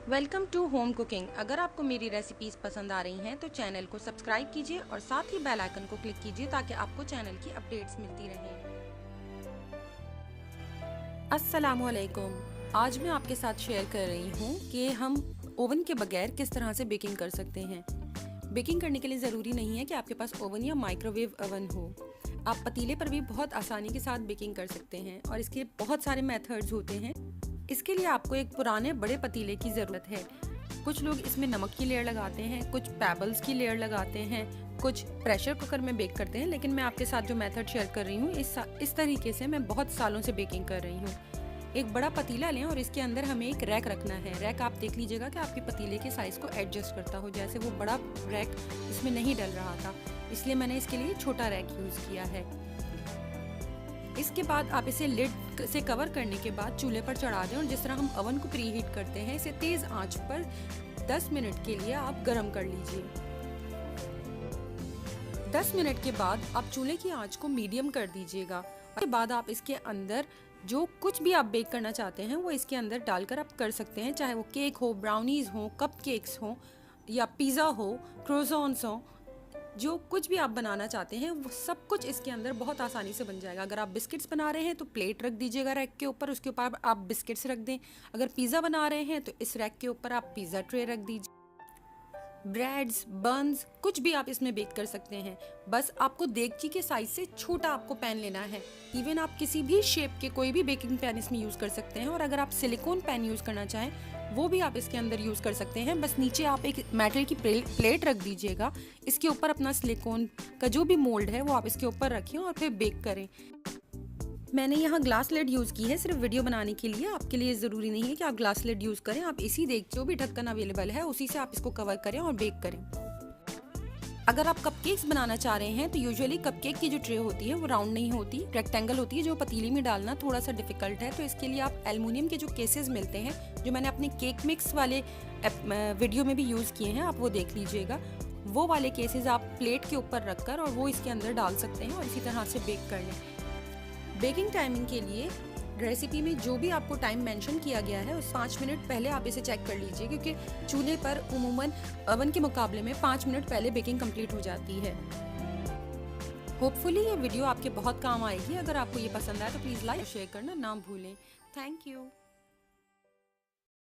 Welcome to home cooking. अगर आपको मेरी रेसिपीज पसंद आ रही हैं तो चैनल को सब्सक्राइब कीजिए और साथ ही बेल आइकन को क्लिक कीजिए ताकि आपको चैनल की अपडेट्स मिलती रहें। अस्सलामुअलैकुम। आज मैं आपके साथ शेयर कर रही हूँ कि हम ओवन के बगैर किस तरह से बेकिंग कर सकते हैं। बेकिंग करने के लिए ज़रूरी नहीं है कि आपके पास ओवन या माइक्रोवेव ओवन हो। आप पतीले पर भी बहुत आसानी के साथ बेकिंग कर सकते हैं और इसके बहुत सारे मेथड्स होते हैं। इसके लिए आपको एक पुराने बड़े पतीले की ज़रूरत है। कुछ लोग इसमें नमक की लेयर लगाते हैं, कुछ पेबल्स की लेयर लगाते हैं, कुछ प्रेशर कुकर में बेक करते हैं, लेकिन मैं आपके साथ जो मेथड शेयर कर रही हूँ इस तरीके से मैं बहुत सालों से बेकिंग कर रही हूँ। एक बड़ा पतीला लें और इसके अंदर हमें एक रैक रखना है। रैक आप देख लीजिएगा कि आपके पतीले के साइज़ को एडजस्ट करता हो। जैसे वो बड़ा रैक इसमें नहीं डल रहा था, इसलिए मैंने इसके लिए छोटा रैक यूज़ किया है। इसके बाद आप इसे लिड से कवर करने के बाद चूल्हे पर चढ़ा दें और जिस तरह हम ओवन को प्री हीट करते हैं इसे तेज़ आंच पर 10 मिनट के लिए आप गर्म कर लीजिए। 10 मिनट के बाद आप चूल्हे की आंच को मीडियम कर दीजिएगा। उसके बाद आप इसके अंदर जो कुछ भी आप बेक करना चाहते हैं वो इसके अंदर डालकर आप कर सकते हैं, चाहे वो केक हो, ब्राउनीज हो, कपकेक्स हो या पिज़्ज़ा हो, क्रोसॉन्स हो। जो कुछ भी आप बनाना चाहते हैं वो सब कुछ इसके अंदर बहुत आसानी से बन जाएगा। अगर आप बिस्किट्स बना रहे हैं तो प्लेट रख दीजिएगा रैक के ऊपर, उसके ऊपर आप बिस्किट्स रख दें। अगर पिज़्ज़ा बना रहे हैं तो इस रैक के ऊपर आप पिज़्ज़ा ट्रे रख दीजिए। ब्रेड्स, बन्स, कुछ भी आप इसमें बेक कर सकते हैं। बस आपको देगची के साइज से छोटा आपको पैन लेना है। इवन आप किसी भी शेप के कोई भी बेकिंग पैन इसमें यूज़ कर सकते हैं और अगर आप सिलिकॉन पैन यूज़ करना चाहें वो भी आप इसके अंदर यूज़ कर सकते हैं। बस नीचे आप एक मेटल की प्लेट रख दीजिएगा, इसके ऊपर अपना सिलिकॉन का जो भी मोल्ड है वो आप इसके ऊपर रखें और फिर बेक करें। मैंने यहाँ ग्लास लिड यूज़ की है सिर्फ वीडियो बनाने के लिए। आपके लिए ज़रूरी नहीं है कि आप ग्लास लिड यूज़ करें। आप इसी देख जो भी ढक्कन अवेलेबल है उसी से आप इसको कवर करें और बेक करें। अगर आप कपकेक्स बनाना चाह रहे हैं तो यूजुअली कपकेक की जो ट्रे होती है वो राउंड नहीं होती, रेक्टेंगल होती है, जो पतीली में डालना थोड़ा सा डिफिकल्ट है। तो इसके लिए आप एल्युमिनियम के जो केसेस मिलते हैं, जो मैंने अपने केक मिक्स वाले वीडियो में भी यूज़ किए हैं, आप वो देख लीजिएगा। वो वाले केसेस आप प्लेट के ऊपर रखकर और वो इसके अंदर डाल सकते हैं और इसी तरह से बेक कर लें। बेकिंग टाइमिंग के लिए रेसिपी में जो भी आपको टाइम मेंशन किया गया है उस 5 मिनट पहले आप इसे चेक कर लीजिए, क्योंकि चूल्हे पर उमूमन ओवन के मुकाबले में 5 मिनट पहले बेकिंग कंप्लीट हो जाती है। होपफुली ये वीडियो आपके बहुत काम आएगी। अगर आपको ये पसंद आए तो प्लीज़ लाइक और शेयर करना ना भूलें। Thank you.